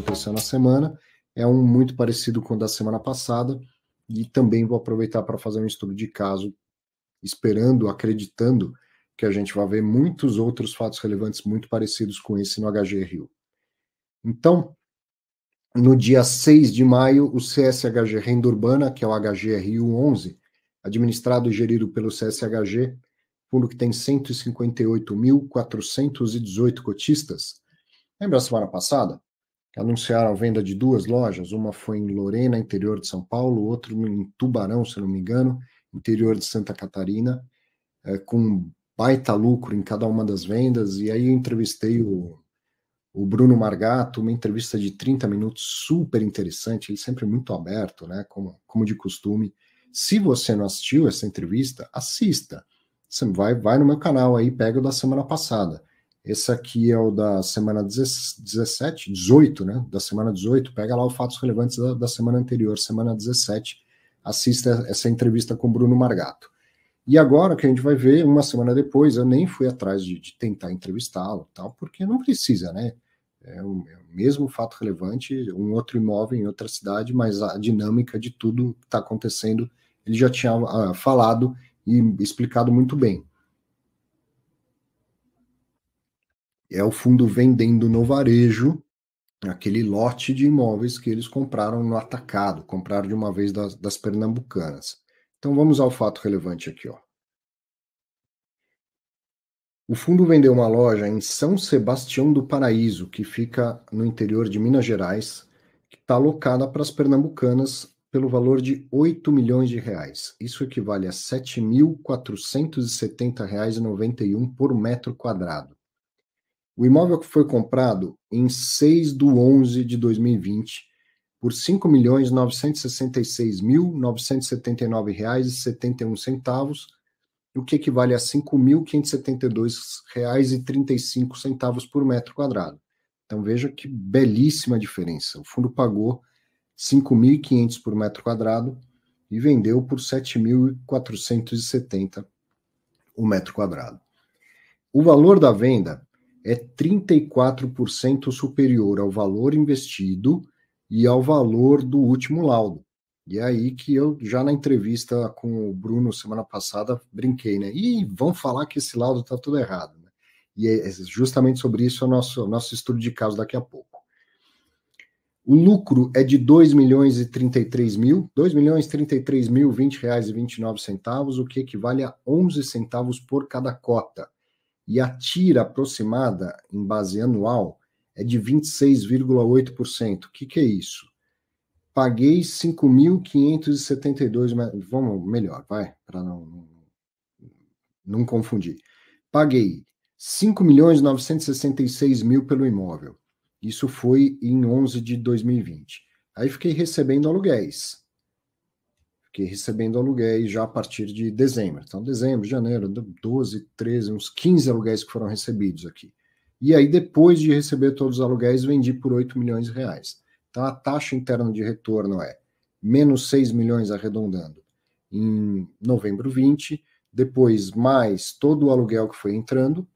aconteceu na semana. É um muito parecido com o da semana passada, e também vou aproveitar para fazer um estudo de caso, esperando, acreditando que a gente vai ver muitos outros fatos relevantes muito parecidos com esse no HGRU. Então, no dia 6 de maio, o CSHG Renda Urbana, que é o HGRU 11, administrado e gerido pelo CSHG, fundo que tem 158.418 cotistas. Lembra a semana passada? Que anunciaram a venda de 2 lojas, uma foi em Lorena, interior de São Paulo, outra em Tubarão, se não me engano, interior de Santa Catarina, com baita lucro em cada uma das vendas, e aí eu entrevistei o Bruno Margato, uma entrevista de 30 minutos, super interessante, ele sempre muito aberto, né, como de costume. Se você não assistiu essa entrevista, assista. Você vai no meu canal aí, pega o da semana passada. Esse aqui é o da semana 18, né, da semana 18, pega lá os fatos relevantes da semana anterior, semana 17, assista essa entrevista com o Bruno Margato. E agora que a gente vai ver, uma semana depois, eu nem fui atrás de tentar entrevistá-lo, tal, porque não precisa, né? É o mesmo fato relevante, um outro imóvel em outra cidade, mas a dinâmica de tudo que está acontecendo, ele já tinha falado e explicado muito bem. É o fundo vendendo no varejo aquele lote de imóveis que eles compraram no atacado, compraram de uma vez das pernambucanas. Então vamos ao fato relevante aqui, ó. O fundo vendeu uma loja em São Sebastião do Paraíso, que fica no interior de Minas Gerais, que está alocada para as pernambucanas pelo valor de 8 milhões de reais. Isso equivale a R$ 7.470,91 por metro quadrado. O imóvel foi comprado em 6 de 11 de 2020 por R$ 5.966.979,71, o que equivale a R$ 5.572,35 por metro quadrado. Então veja que belíssima diferença. O fundo pagou R$ 5.500 por metro quadrado e vendeu por R$ 7.470 o metro quadrado. O valor da venda é 34% superior ao valor investido e ao valor do último laudo. E é aí que eu, já na entrevista com o Bruno semana passada, brinquei, né? E vão falar que esse laudo está tudo errado. Né? E é justamente sobre isso o nosso estudo de caso daqui a pouco. O lucro é de R$ 2.033.020,29, o que equivale a 11 centavos por cada cota. E a tira aproximada em base anual é de 26,8%. O que é isso? Paguei 5.572, vamos melhor, vai, para não confundir. Paguei 5.966.000 pelo imóvel. Isso foi em 11 de 2020. Aí fiquei recebendo aluguéis. Já a partir de dezembro. Então, dezembro, janeiro, 12, 13, uns 15 aluguéis que foram recebidos aqui. E aí, depois de receber todos os aluguéis, vendi por 8 milhões de reais. Então, a taxa interna de retorno é menos 6 milhões arredondando em novembro 20, depois mais todo o aluguel que foi entrando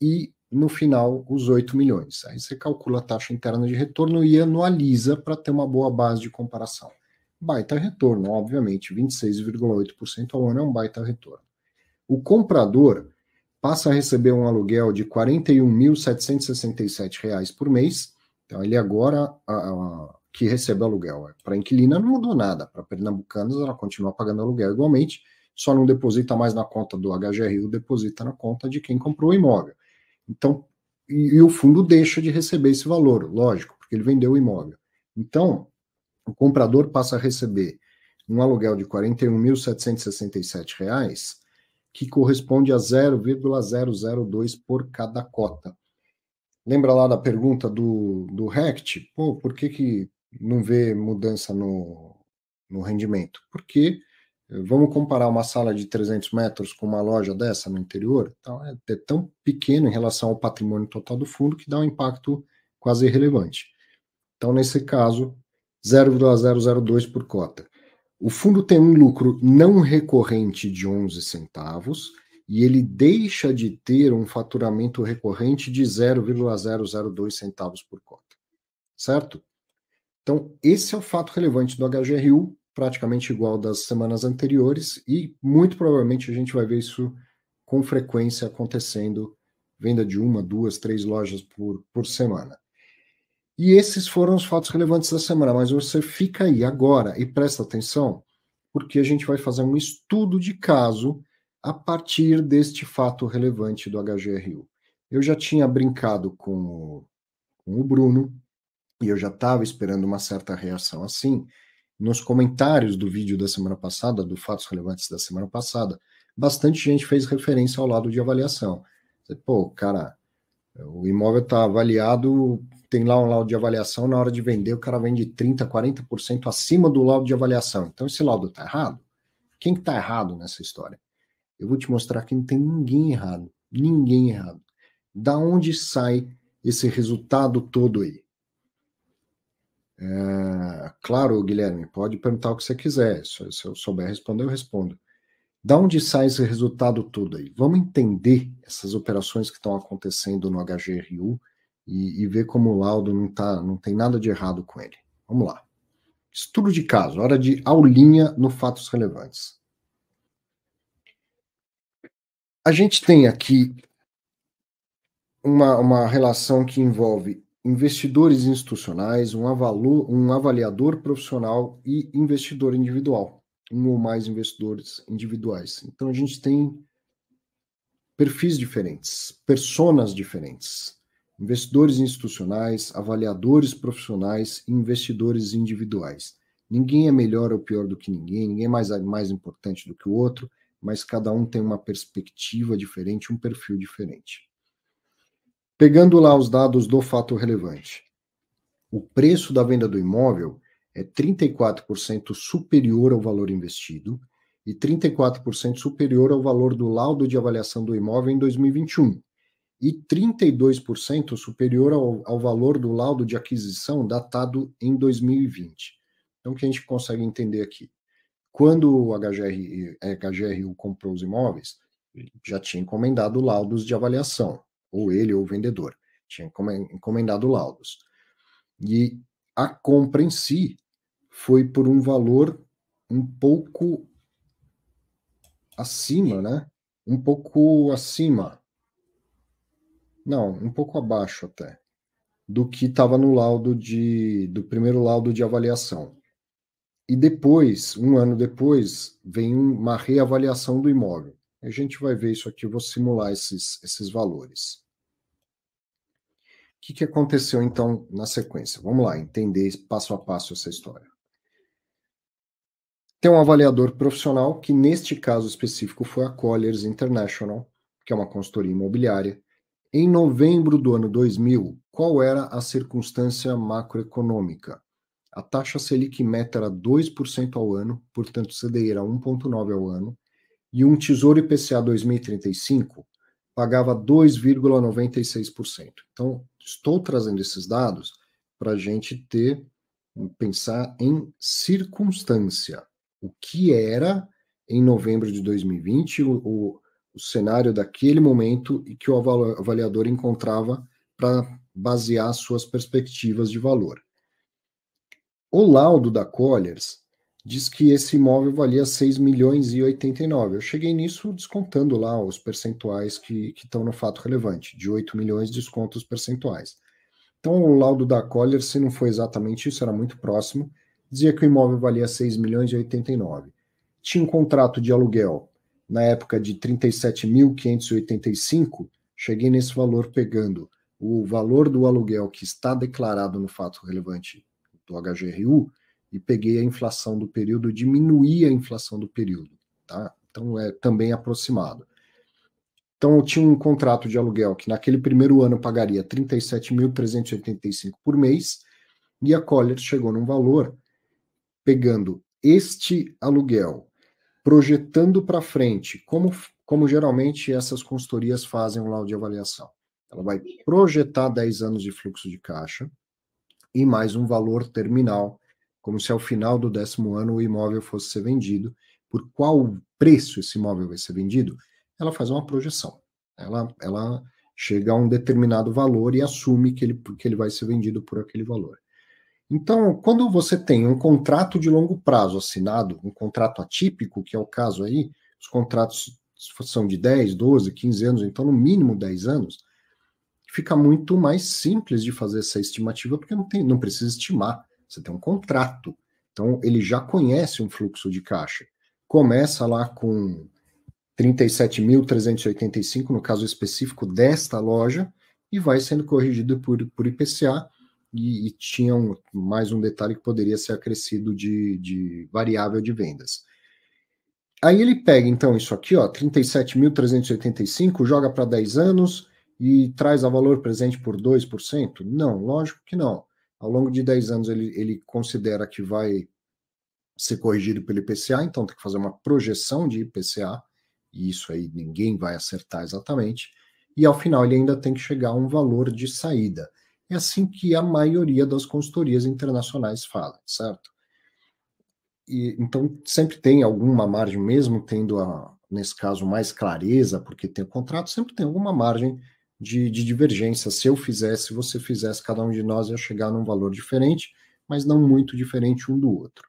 e, no final, os 8 milhões. Aí você calcula a taxa interna de retorno e anualiza para ter uma boa base de comparação. Baita retorno, obviamente, 26,8% ao ano é um baita retorno. O comprador passa a receber um aluguel de R$ 41.767 por mês. Então, ele agora que recebe aluguel. Para a inquilina não mudou nada. Para pernambucanas, ela continua pagando aluguel igualmente, só não deposita mais na conta do HGRU, deposita na conta de quem comprou o imóvel. Então, e o fundo deixa de receber esse valor, lógico, porque ele vendeu o imóvel. Então, o comprador passa a receber um aluguel de R$ 41.767, que corresponde a 0,002 por cada cota. Lembra lá da pergunta do RECT? Pô, por que não vê mudança no rendimento? Porque vamos comparar uma sala de 300 metros com uma loja dessa no interior? Então, é tão pequeno em relação ao patrimônio total do fundo que dá um impacto quase irrelevante. Então, nesse caso, 0,002 por cota. O fundo tem um lucro não recorrente de 11 centavos e ele deixa de ter um faturamento recorrente de 0,002 centavos por cota. certo? Então, esse é o fato relevante do HGRU, praticamente igual das semanas anteriores, e muito provavelmente a gente vai ver isso com frequência acontecendo, venda de 1, 2, 3 lojas por semana. E esses foram os fatos relevantes da semana, mas você fica aí agora e presta atenção, porque a gente vai fazer um estudo de caso a partir deste fato relevante do HGRU. Eu já tinha brincado com o Bruno, e eu já estava esperando uma certa reação assim. Nos comentários do vídeo da semana passada, do Fatos Relevantes da semana passada, bastante gente fez referência ao lado de avaliação. Pô, cara, o imóvel está avaliado, tem lá um laudo de avaliação, na hora de vender o cara vende 30%, 40% acima do laudo de avaliação. Então esse laudo está errado? Quem que está errado nessa história? Eu vou te mostrar que não tem ninguém errado. Ninguém errado. Da onde sai esse resultado todo aí? Claro, Guilherme, pode perguntar o que você quiser. Se eu souber responder, eu respondo. Da onde sai esse resultado todo aí? Vamos entender essas operações que estão acontecendo no HGRU e ver como o laudo não tem nada de errado com ele. Vamos lá. Estudo de caso, hora de aulinha no fatos relevantes. A gente tem aqui uma relação que envolve investidores institucionais, um avaliador profissional e investidor individual, um ou mais investidores individuais. Então a gente tem perfis diferentes, personas diferentes, investidores institucionais, avaliadores profissionais e investidores individuais. Ninguém é melhor ou pior do que ninguém é mais importante do que o outro, mas cada um tem uma perspectiva diferente, um perfil diferente. Pegando lá os dados do fato relevante, o preço da venda do imóvel é 34% superior ao valor investido e 34% superior ao valor do laudo de avaliação do imóvel em 2021 e 32% superior ao valor do laudo de aquisição datado em 2020. Então, o que a gente consegue entender aqui? Quando o HGRU comprou os imóveis, já tinha encomendado laudos de avaliação, ou ele ou o vendedor, tinha encomendado laudos. E a compra em si foi por um valor um pouco acima, né? Um pouco acima. Não, um pouco abaixo até, do que estava no laudo do primeiro laudo de avaliação. E depois, um ano depois, vem uma reavaliação do imóvel. A gente vai ver isso aqui, eu vou simular esses valores. O que aconteceu, então, na sequência? Vamos lá, entender passo a passo essa história. Tem um avaliador profissional, que neste caso específico foi a Colliers International, que é uma consultoria imobiliária. Em novembro do ano 2000, qual era a circunstância macroeconômica? A taxa Selic meta era 2% ao ano, portanto, CDI era 1,9% ao ano, e um Tesouro IPCA 2035 pagava 2,96%. Então, estou trazendo esses dados para a gente pensar em circunstância. O que era, em novembro de 2020, o cenário daquele momento e que o avaliador encontrava para basear suas perspectivas de valor. O laudo da Colliers diz que esse imóvel valia 6 milhões e 89. Eu cheguei nisso descontando lá os percentuais que estão no fato relevante, de 8 milhões de descontos percentuais. Então, o laudo da Colliers, se não foi exatamente isso, era muito próximo, dizia que o imóvel valia 6 milhões e 89. Tinha um contrato de aluguel na época de 37.585, cheguei nesse valor pegando o valor do aluguel que está declarado no fato relevante do HGRU e peguei a inflação do período, diminuí a inflação do período, tá? Então é também aproximado. Então eu tinha um contrato de aluguel que naquele primeiro ano pagaria 37.385 por mês e a Colliers chegou num valor pegando este aluguel, projetando para frente, como geralmente essas consultorias fazem um laudo de avaliação. Ela vai projetar 10 anos de fluxo de caixa e mais um valor terminal, como se ao final do 10º ano o imóvel fosse ser vendido. Por qual preço esse imóvel vai ser vendido? Ela faz uma projeção. Ela chega a um determinado valor e assume que ele vai ser vendido por aquele valor. Então, quando você tem um contrato de longo prazo assinado, um contrato atípico, que é o caso aí, os contratos são de 10, 12, 15 anos, então no mínimo 10 anos, fica muito mais simples de fazer essa estimativa, porque não precisa estimar, você tem um contrato. Então, ele já conhece um fluxo de caixa. Começa lá com 37.385, no caso específico desta loja, e vai sendo corrigido por IPCA, e tinha mais um detalhe que poderia ser acrescido de variável de vendas. Aí ele pega, então, isso aqui, ó, 37.385, joga para 10 anos e traz a valor presente por 2%? Não, lógico que não. Ao longo de 10 anos ele considera que vai ser corrigido pelo IPCA, então tem que fazer uma projeção de IPCA, e isso aí ninguém vai acertar exatamente, e ao final ele ainda tem que chegar a um valor de saída. É assim que a maioria das consultorias internacionais fala, certo? E, então sempre tem alguma margem, mesmo tendo, nesse caso, mais clareza, porque tem o contrato, sempre tem alguma margem de divergência. Se eu fizesse, se você fizesse, cada um de nós ia chegar num valor diferente, mas não muito diferente um do outro.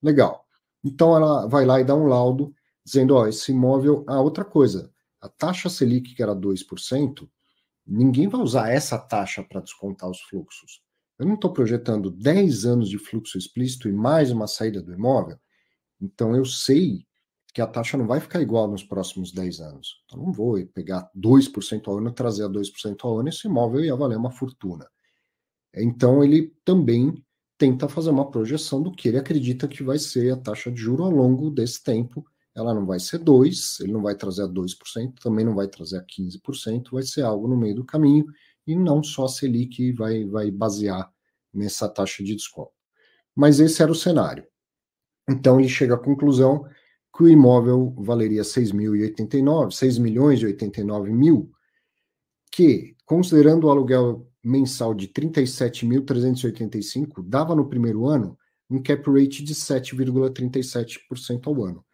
Legal. Então ela vai lá e dá um laudo dizendo, ó, esse imóvel, outra coisa, a taxa Selic, que era 2%, ninguém vai usar essa taxa para descontar os fluxos. Eu não estou projetando 10 anos de fluxo explícito e mais uma saída do imóvel, então eu sei que a taxa não vai ficar igual nos próximos 10 anos. Eu não vou pegar 2% ao ano, trazer a 2% ao ano, esse imóvel ia valer uma fortuna. Então ele também tenta fazer uma projeção do que ele acredita que vai ser a taxa de juro ao longo desse tempo. Ela não vai ser 2%, ele não vai trazer a 2%, também não vai trazer a 15%, vai ser algo no meio do caminho, e não só a Selic vai basear nessa taxa de desconto. Mas esse era o cenário. Então ele chega à conclusão que o imóvel valeria 6 milhões e 89 mil, que, considerando o aluguel mensal de 37.385, dava no primeiro ano um cap rate de 7,37% ao ano.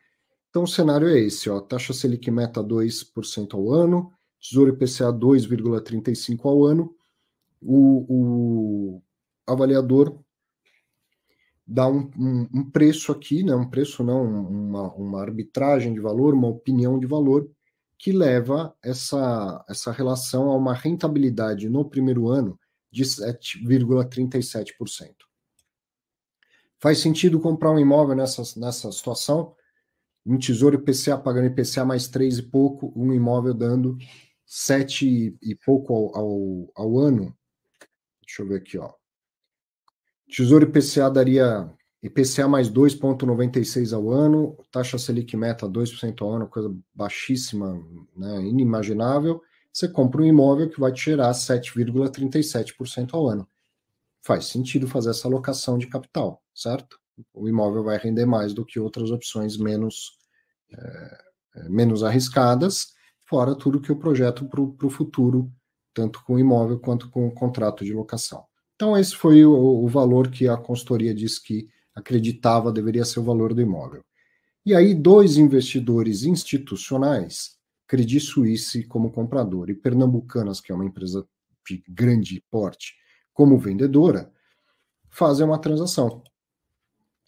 Então o cenário é esse, ó, taxa Selic meta 2% ao ano, Tesouro IPCA 2,35% ao ano, o avaliador dá um preço aqui, né, um preço não, uma arbitragem de valor, uma opinião de valor, que leva essa relação a uma rentabilidade no primeiro ano de 7,37%. Faz sentido comprar um imóvel nessa situação? Um Tesouro IPCA pagando IPCA mais 3 e pouco, um imóvel dando 7 e pouco ao ano? Deixa eu ver aqui, ó. Tesouro IPCA daria IPCA mais 2,96 ao ano, taxa Selic meta 2% ao ano, coisa baixíssima, né, inimaginável. Você compra um imóvel que vai te gerar 7,37% ao ano. Faz sentido fazer essa alocação de capital, certo? O imóvel vai render mais do que outras opções menos arriscadas, fora tudo que eu projeto para o futuro, tanto com o imóvel quanto com o contrato de locação. Então, esse foi o valor que a consultoria disse que acreditava deveria ser o valor do imóvel. E aí, dois investidores institucionais, Credit Suisse como comprador e Pernambucanas, que é uma empresa de grande porte, como vendedora, fazem uma transação.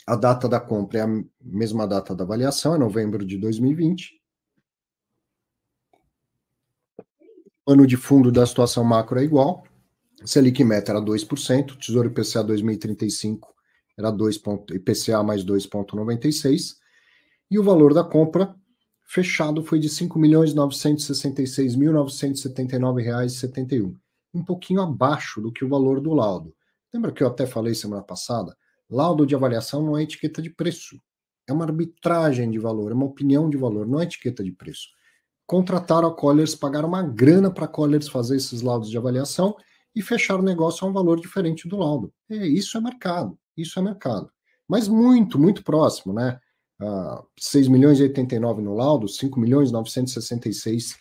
A data da compra é a mesma data da avaliação, é novembro de 2020. O ano de fundo da situação macro é igual. Selic meta era 2%, Tesouro IPCA 2035 era 2. IPCA mais 2,96, e o valor da compra fechado foi de R$ 5.966.979,71, um pouquinho abaixo do que o valor do laudo. Lembra que eu até falei semana passada? Laudo de avaliação não é etiqueta de preço, é uma arbitragem de valor, é uma opinião de valor, não é etiqueta de preço. Contrataram a Colliers, pagaram uma grana para a Colliers fazer esses laudos de avaliação e fechar o negócio a um valor diferente do laudo. Isso é mercado, isso é mercado. Mas muito, muito próximo, né? 6 milhões e 89 no laudo, 5 milhões e 966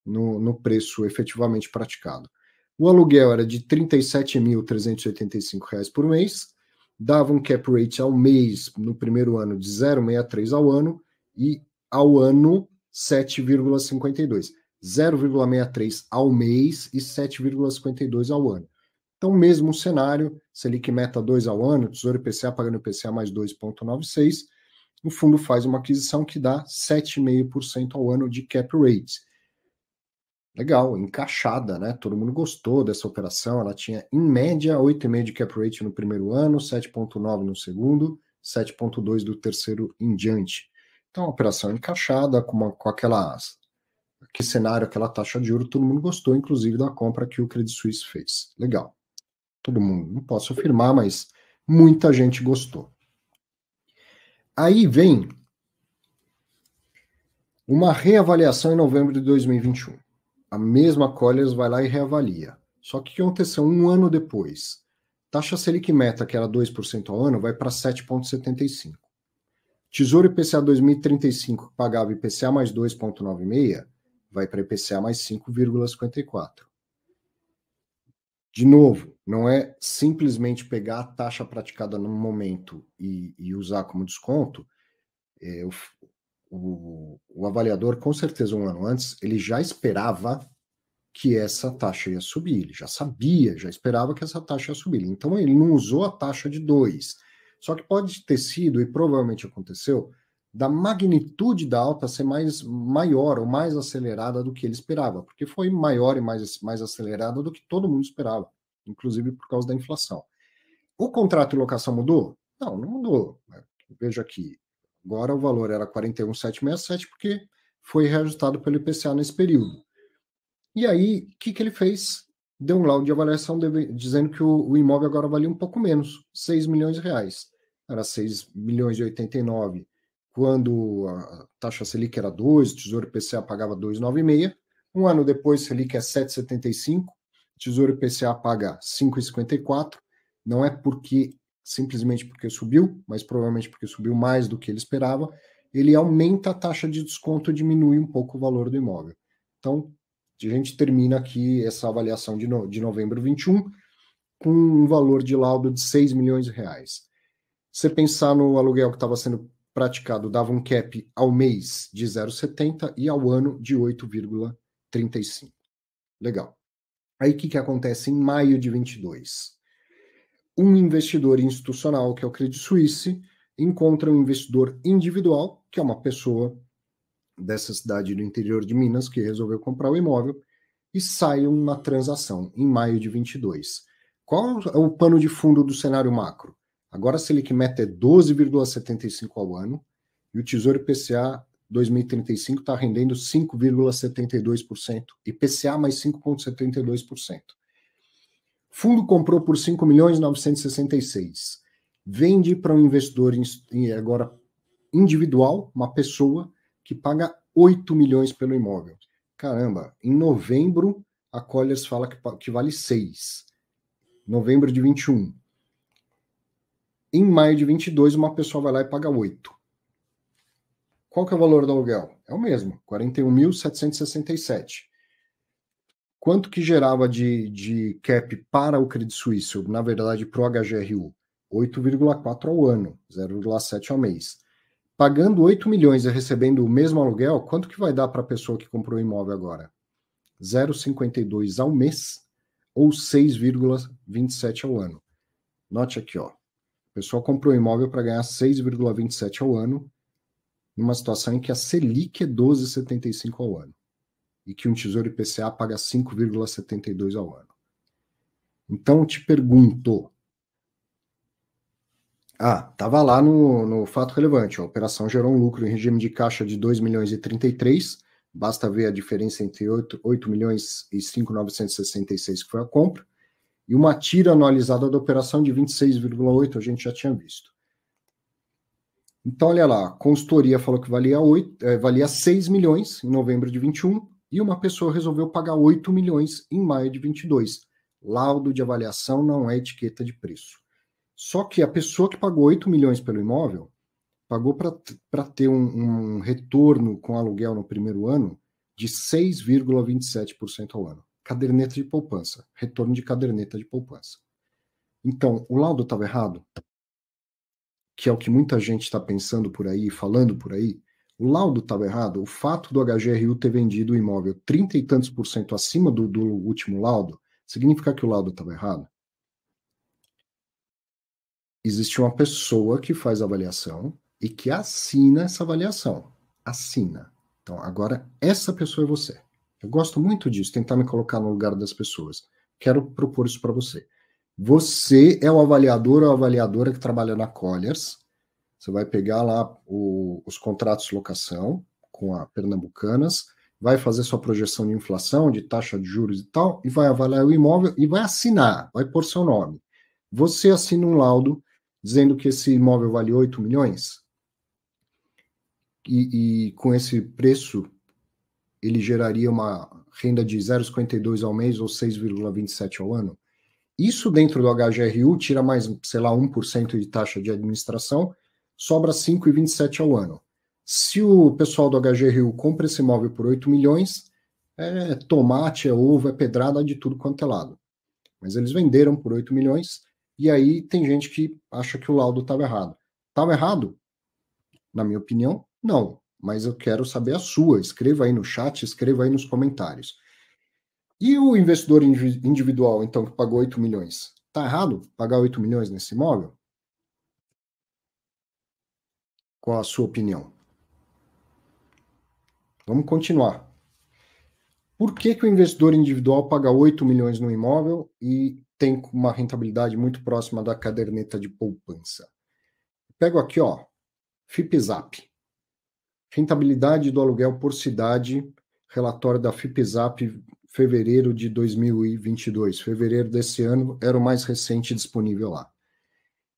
no preço efetivamente praticado. O aluguel era de R$ 37.385 por mês, dava um cap rate ao mês no primeiro ano de 0,63 ao ano, e ao ano 7,52. 0,63 ao mês e 7,52 ao ano. Então, mesmo cenário, Selic meta 2 ao ano, Tesouro IPCA pagando IPCA mais 2,96, o fundo faz uma aquisição que dá 7,5% ao ano de cap rate. Legal, encaixada, né? Todo mundo gostou dessa operação. Ela tinha, em média, 8,5% de cap rate no primeiro ano, 7,9% no segundo, 7,2% do terceiro em diante. Então, uma operação encaixada, com aquelas que cenário, aquela taxa de juros, todo mundo gostou, inclusive da compra que o Credit Suisse fez. Legal. Todo mundo, não posso afirmar, mas muita gente gostou. Aí vem uma reavaliação em novembro de 2021. A mesma Colliers vai lá e reavalia. Só que o que aconteceu um ano depois? Taxa Selic meta, que era 2% ao ano, vai para 7,75%. Tesouro IPCA 2035, que pagava IPCA mais 2,96%, vai para IPCA mais 5,54%. De novo, não é simplesmente pegar a taxa praticada no momento e usar como desconto. O avaliador, com certeza, um ano antes, ele já esperava que essa taxa ia subir. Ele já sabia, já esperava que essa taxa ia subir. Então, ele não usou a taxa de 2. Só que pode ter sido, e provavelmente aconteceu, da magnitude da alta ser maior ou mais acelerada do que ele esperava, porque foi maior e mais acelerada do que todo mundo esperava, inclusive por causa da inflação. O contrato de locação mudou? Não mudou. Veja aqui, agora o valor era 41,767 porque foi reajustado pelo IPCA nesse período. E aí, o que ele fez? Deu um laudo de avaliação dizendo que o imóvel agora valia um pouco menos, 6 milhões de reais. Era 6 milhões e 89 quando a taxa Selic era 2, o Tesouro IPCA pagava 2,96. Um ano depois, Selic é 7,75, Tesouro IPCA paga 5,54. Não é simplesmente porque subiu, mas provavelmente porque subiu mais do que ele esperava. Ele aumenta a taxa de desconto e diminui um pouco o valor do imóvel. Então, a gente termina aqui essa avaliação de novembro 21 com um valor de laudo de 6 milhões de reais. Se você pensar no aluguel que estava sendo praticado, dava um cap ao mês de 0,70 e ao ano de 8,35. Legal. Aí o que acontece em maio de 22? Um investidor institucional, que é o Credit Suisse, encontra um investidor individual, que é uma pessoa dessa cidade do interior de Minas, que resolveu comprar o imóvel, e sai uma transação em maio de 22. Qual é o pano de fundo do cenário macro? Agora a Selic meta é 12,75 ao ano, e o Tesouro IPCA 2035 está rendendo 5,72%, IPCA mais 5,72%. Fundo comprou por 5.966.000. Vende para um investidor agora individual, uma pessoa, que paga 8 milhões pelo imóvel. Caramba, em novembro a Colliers fala que vale 6. Novembro de 21. Em maio de 22, uma pessoa vai lá e paga 8. Qual que é o valor do aluguel? É o mesmo, 41.767. Quanto que gerava de cap para o Credit Suisse, ou, na verdade, para o HGRU? 8,4 ao ano, 0,7 ao mês. Pagando 8 milhões e recebendo o mesmo aluguel, quanto que vai dar para a pessoa que comprou o imóvel agora? 0,52 ao mês ou 6,27 ao ano. Note aqui, ó. A pessoa comprou o imóvel para ganhar 6,27 ao ano, numa situação em que a Selic é 12,75 ao ano e que um Tesouro IPCA paga 5,72 ao ano. Então, te pergunto, estava lá no fato relevante, a operação gerou um lucro em regime de caixa de 2 milhões e 33, basta ver a diferença entre 8 milhões e 5.966, que foi a compra, e uma tira anualizada da operação de 26,8, a gente já tinha visto. Então, olha lá, a consultoria falou que valia 6 milhões em novembro de 21, e uma pessoa resolveu pagar 8 milhões em maio de 22. Laudo de avaliação não é etiqueta de preço. Só que a pessoa que pagou 8 milhões pelo imóvel, pagou para ter um retorno com aluguel no primeiro ano de 6,27% ao ano. Caderneta de poupança, retorno de caderneta de poupança. Então, o laudo estava errado? Que é o que muita gente está pensando por aí, falando por aí. O laudo estava errado. O fato do HGRU ter vendido o imóvel 30 e tantos % acima do último laudo, significa que o laudo estava errado? existe uma pessoa que faz a avaliação e que assina essa avaliação. Assina. Então, agora, essa pessoa é você. Eu gosto muito disso, tentar me colocar no lugar das pessoas. Quero propor isso para você. Você é o avaliador ou a avaliadora que trabalha na Colliers. Você vai pegar lá os contratos de locação com a Pernambucanas, vai fazer sua projeção de inflação, de taxa de juros e tal, e vai avaliar o imóvel e vai assinar, vai pôr seu nome. Você assina um laudo dizendo que esse imóvel vale 8 milhões e com esse preço ele geraria uma renda de 0,52 ao mês ou 6,27 ao ano. Isso dentro do HGRU tira mais, sei lá, 1% de taxa de administração, sobra 5,27 ao ano. Se o pessoal do HGRU compra esse imóvel por 8 milhões, é tomate, é ovo, é pedrada de tudo quanto é lado. Mas eles venderam por 8 milhões, e aí tem gente que acha que o laudo estava errado. Estava errado? Na minha opinião, não. Mas eu quero saber a sua. Escreva aí no chat, escreva aí nos comentários. E o investidor individual, então, que pagou 8 milhões? Está errado pagar 8 milhões nesse imóvel? Qual a sua opinião? Vamos continuar. Por que o investidor individual paga 8 milhões no imóvel e tem uma rentabilidade muito próxima da caderneta de poupança? Pego aqui, ó, FIPZAP. Rentabilidade do aluguel por cidade, relatório da FIPZAP, fevereiro de 2022. Fevereiro desse ano era o mais recente disponível lá.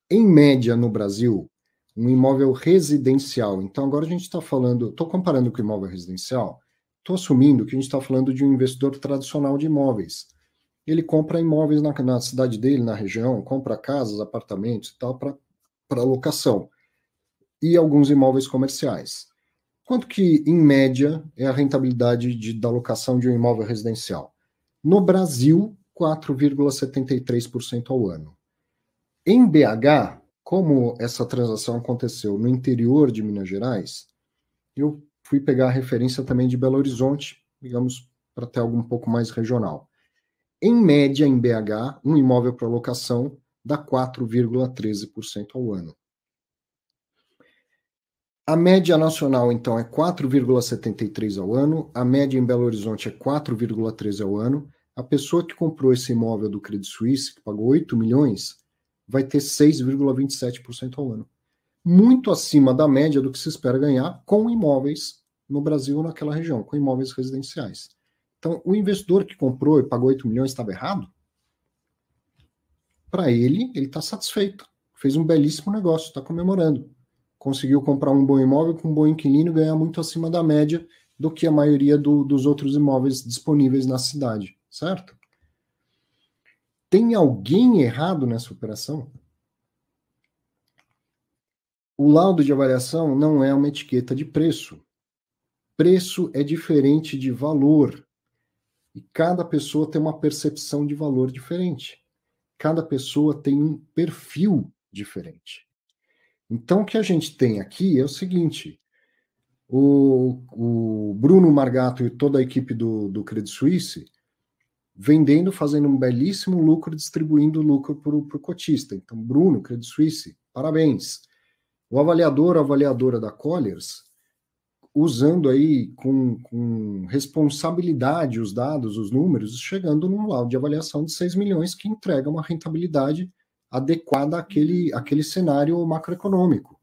Em média, no Brasil, um imóvel residencial. Então, agora a gente está falando, estou comparando com o imóvel residencial, estou assumindo que a gente está falando de um investidor tradicional de imóveis. Ele compra imóveis na cidade dele, na região, compra casas, apartamentos e tal, para locação. E alguns imóveis comerciais. Quanto que, em média, é a rentabilidade da locação de um imóvel residencial? No Brasil, 4,73% ao ano. Em BH, como essa transação aconteceu no interior de Minas Gerais, eu fui pegar a referência também de Belo Horizonte, digamos, para ter algo um pouco mais regional. Em média, em BH, um imóvel para locação dá 4,13% ao ano. A média nacional, então, é 4,73 ao ano, a média em Belo Horizonte é 4,13 ao ano. A pessoa que comprou esse imóvel do Credit Suisse, que pagou 8 milhões, vai ter 6,27% ao ano. Muito acima da média do que se espera ganhar com imóveis no Brasil ou naquela região, com imóveis residenciais. Então, o investidor que comprou e pagou 8 milhões estava errado? Para ele está satisfeito. Fez um belíssimo negócio, está comemorando. Conseguiu comprar um bom imóvel com um bom inquilino e ganhar muito acima da média do que a maioria dos outros imóveis disponíveis na cidade, certo? Tem alguém errado nessa operação? O laudo de avaliação não é uma etiqueta de preço. Preço é diferente de valor. E cada pessoa tem uma percepção de valor diferente. Cada pessoa tem um perfil diferente. Então, o que a gente tem aqui é o seguinte: o Bruno Margato e toda a equipe do Credit Suisse vendendo, fazendo um belíssimo lucro, distribuindo lucro para o cotista. Então, Bruno, Credit Suisse, parabéns. O avaliador, a avaliadora da Colliers, usando aí com responsabilidade os dados, os números, chegando num laudo de avaliação de 6 milhões que entrega uma rentabilidade adequada àquele cenário macroeconômico.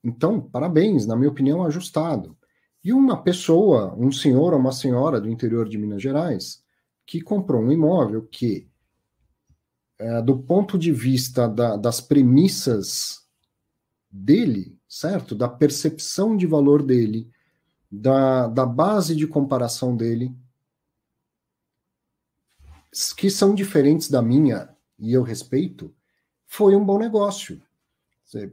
Então, parabéns, na minha opinião, ajustado. E uma pessoa, um senhor ou uma senhora do interior de Minas Gerais, que comprou um imóvel que, do ponto de vista das premissas dele, certo? Da percepção de valor dele, da base de comparação dele, que são diferentes da minha, e eu respeito, foi um bom negócio.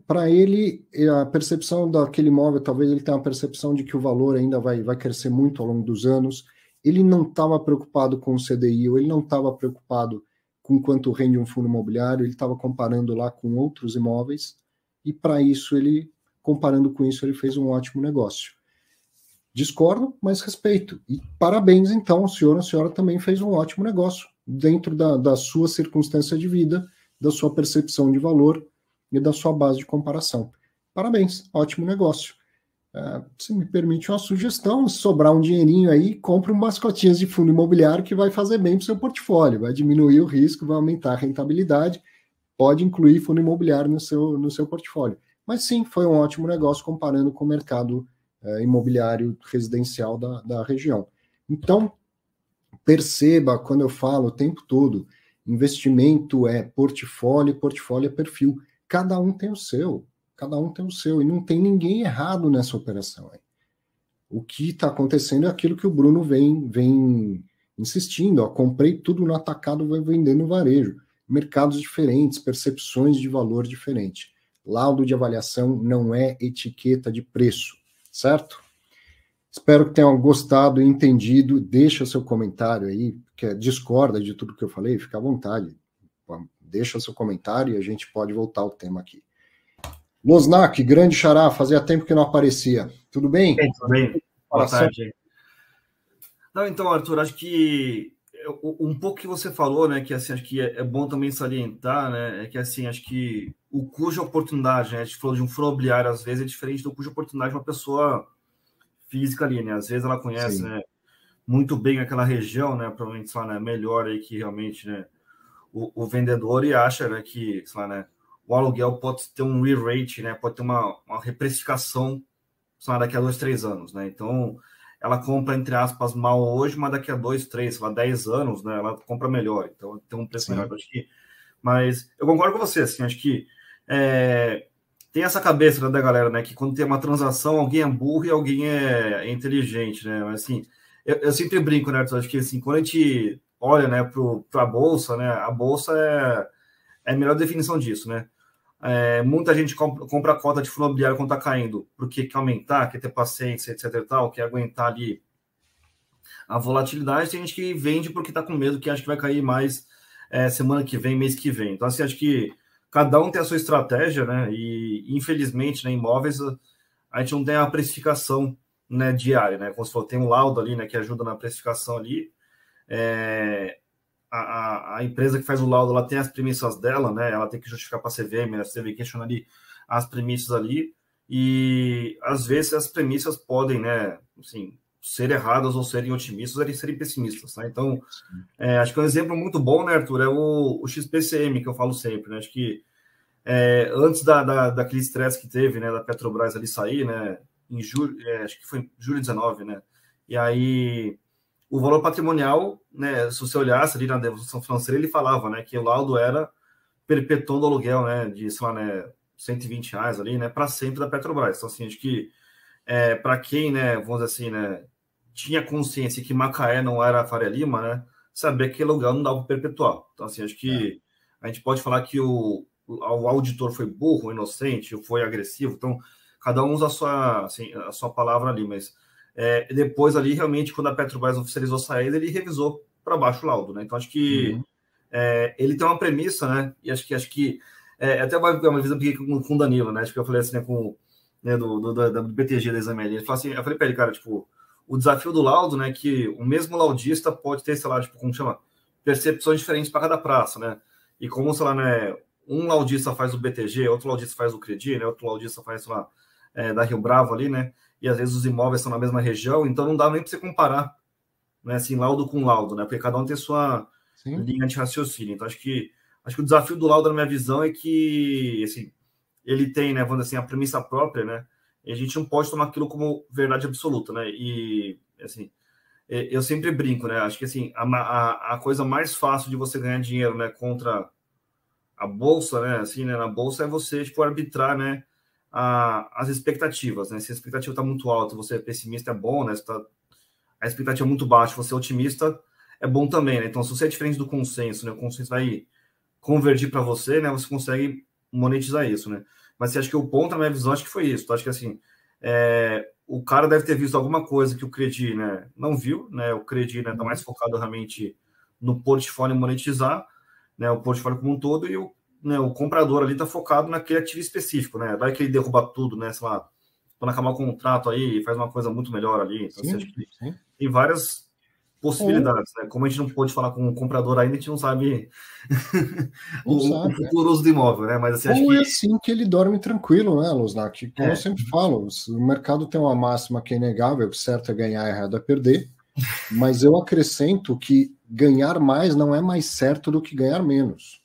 Para ele, a percepção daquele imóvel, talvez ele tenha uma percepção de que o valor ainda vai crescer muito ao longo dos anos. Ele não estava preocupado com o CDI, ou ele não estava preocupado com quanto rende um fundo imobiliário, ele estava comparando lá com outros imóveis, e para isso, comparando com isso, ele fez um ótimo negócio. Discordo, mas respeito. E parabéns, então, ao senhor, a senhora também fez um ótimo negócio, dentro da sua circunstância de vida, da sua percepção de valor e da sua base de comparação. Parabéns, ótimo negócio. Se me permite uma sugestão, se sobrar um dinheirinho aí, compre umas cotinhas de fundo imobiliário que vai fazer bem para o seu portfólio, vai diminuir o risco, vai aumentar a rentabilidade, pode incluir fundo imobiliário no seu portfólio. Mas sim, foi um ótimo negócio comparando com o mercado imobiliário residencial da região. Então, perceba quando eu falo o tempo todo, investimento é portfólio, portfólio é perfil. Cada um tem o seu. Cada um tem o seu, e não tem ninguém errado nessa operação. O que está acontecendo é aquilo que o Bruno vem insistindo. Ó, comprei tudo no atacado, vai vendendo no varejo. Mercados diferentes, percepções de valor diferentes. Laudo de avaliação não é etiqueta de preço, certo? Espero que tenham gostado e entendido. Deixa seu comentário aí, que discorda de tudo que eu falei, fica à vontade. Deixa seu comentário e a gente pode voltar ao tema aqui. Losnak, grande xará, fazia tempo que não aparecia. Tudo bem? Tudo bem. Boa tarde. Não, então, Arthur, acho que um pouco que você falou, né, que assim, acho que é bom também salientar, né, é que assim, acho que o cujo oportunidade, né, a gente falou de um fundo imobiliário, às vezes é diferente do cujo oportunidade de uma pessoa física ali, né, às vezes ela conhece, né, muito bem aquela região, né, provavelmente, sei lá, né, melhor aí que realmente, né, o vendedor e acha, né, que, sei lá, né, o aluguel pode ter um re-rate, né? Pode ter uma reprecificação, sei lá, daqui a 2, 3 anos, né? Então, ela compra, entre aspas, mal hoje, mas daqui a 2, 3, sei lá, 10 anos, né? Ela compra melhor, então tem um preço melhor. Acho que, mas eu concordo com você, assim, acho que tem essa cabeça, né, da galera, né? Que quando tem uma transação, alguém é burro e alguém é inteligente, né? Mas, assim, eu sempre brinco, né, Arthur? Acho que, assim, quando a gente olha, né, para a Bolsa, né? A Bolsa é a melhor definição disso, né? Muita gente compra a cota de fundo imobiliário quando está caindo, porque quer aumentar, quer ter paciência, etc e tal, quer aguentar ali a volatilidade. Tem gente que vende porque está com medo, que acha que vai cair mais semana que vem, mês que vem. Então, assim, acho que cada um tem a sua estratégia, né? E, infelizmente, né, imóveis, a gente não tem a precificação, né, diária, né? Como se for, tem um laudo ali, né, que ajuda na precificação ali. A empresa que faz o laudo, ela tem as premissas dela, né? Ela tem que justificar para a CVM, a CVM questiona ali as premissas ali, e às vezes as premissas podem, né, assim, ser erradas ou serem otimistas ou serem pessimistas, tá? Então, acho que um exemplo muito bom, né, Arthur, é o XPCM, que eu falo sempre, né? Acho que antes daquele estresse que teve, né, da Petrobras ali sair, né, em julho, acho que foi em julho 19, né? E aí o valor patrimonial, né, se você olhasse ali na devolução financeira, ele falava, né, que o laudo era perpetuando o aluguel, né, de, sei lá, né, R$ 120 ali, né, para sempre da Petrobras. Então, assim, acho que para quem, né, vamos dizer assim, né, tinha consciência que Macaé não era a Faria Lima, né, sabia que aluguel não dava para perpetuar. Então, assim, acho que a gente pode falar que o auditor foi burro, inocente, foi agressivo. Então, cada um usa a sua palavra ali, mas depois ali, realmente, quando a Petrobras oficializou a saída, ele revisou para baixo o laudo, né? Então, acho que ele tem uma premissa, né? E acho que até uma visão com o Danilo, né? Acho que eu falei assim, né, com né, do BTG da Exame. Ele falou assim, eu falei para ele, cara, tipo, o desafio do laudo, né? Que o mesmo laudista pode ter, sei lá, tipo, como chama? Percepções diferentes para cada praça, né? E como, sei lá, né? Um laudista faz o BTG, outro laudista faz o Credi, né? Outro laudista faz, sei lá, da Rio Bravo ali, né? E às vezes os imóveis estão na mesma região, então não dá nem para você comparar, né, assim, laudo com laudo, né, porque cada um tem sua linha de raciocínio. Então, acho que o desafio do laudo, na minha visão, é que, assim, ele tem, né, vamos dizer assim, a premissa própria, né, e a gente não pode tomar aquilo como verdade absoluta, né, e, assim, eu sempre brinco, né, acho que, assim, a coisa mais fácil de você ganhar dinheiro, né, contra a bolsa, né, assim, né, na bolsa é você, tipo, arbitrar, né, as expectativas, né? Se a expectativa está muito alta, você é pessimista, é bom, né? Se a expectativa é muito baixa, você é otimista, é bom também, né? Então, se você é diferente do consenso, né? O consenso vai convergir para você, né? Você consegue monetizar isso, né? Mas acho que o ponto, na minha visão, acho que foi isso. Acho que, assim, o cara deve ter visto alguma coisa que o Credi, né, não viu, né? O Credi, né, tá mais focado realmente no portfólio monetizar, né? O portfólio como um todo, e o comprador ali está focado naquele ativo específico, né? Vai que ele derruba tudo, né? Sei lá, quando acabar o contrato aí, faz uma coisa muito melhor ali. Então, assim, acho que tem várias possibilidades, né? Como a gente não pôde falar com o comprador ainda, a gente não sabe o futuro uso do imóvel, né? Mas assim, acho que... é assim que ele dorme tranquilo, né, Losnak? Como eu sempre falo, o mercado tem uma máxima que é inegável, que certo é ganhar, errado é perder, mas eu acrescento que ganhar mais não é mais certo do que ganhar menos.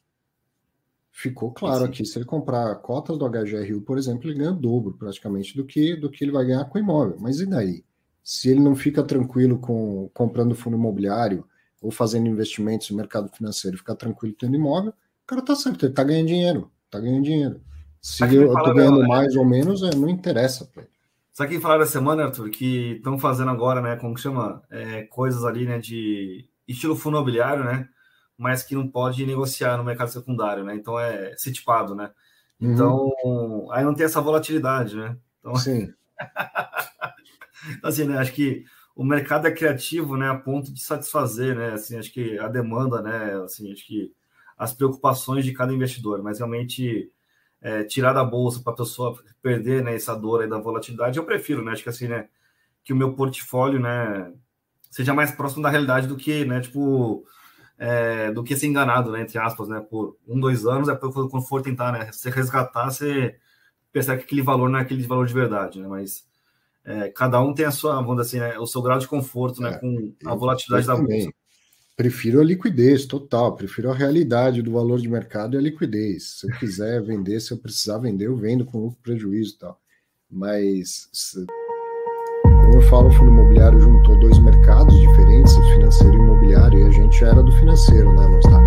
Ficou claro aqui, se ele comprar cotas do HGRU, por exemplo, ele ganha o dobro praticamente do que ele vai ganhar com o imóvel. Mas e daí? Se ele não fica tranquilo com comprando fundo imobiliário ou fazendo investimentos no mercado financeiro, ficar tranquilo tendo imóvel, o cara tá certo, ele tá ganhando dinheiro, Se eu tô ganhando mais ou menos, não interessa para ele. Sabe quem falaram essa semana, Arthur, que estão fazendo agora, né, como que chama? Coisas ali, né, de estilo fundo imobiliário, né, mas que não pode negociar no mercado secundário, né, então é citipado, né, então aí não tem essa volatilidade, né, então... Sim. Assim, né, acho que o mercado é criativo, né, a ponto de satisfazer, né, assim, acho que a demanda, né, assim, acho que as preocupações de cada investidor, mas realmente tirar da bolsa para a pessoa perder, né, essa dor aí da volatilidade, eu prefiro, né, acho que assim, né, que o meu portfólio, né, seja mais próximo da realidade do que, né, tipo, do que ser enganado, né, entre aspas, né, por 1, 2 anos, depois quando for tentar, né, se resgatar, você percebe que aquele valor não é aquele valor de verdade, né, mas cada um tem a sua, vamos dizer assim, né, o seu grau de conforto, né, com a volatilidade da bolsa. Prefiro a liquidez total, prefiro a realidade do valor de mercado e a liquidez. Se eu quiser vender, se eu precisar vender, eu vendo com lucro, prejuízo e tal. Mas, como eu falo, o fundo imobiliário juntou 2 mercados diferentes, financeiro e imobiliário, e a gente já era do financeiro, né, Losnak?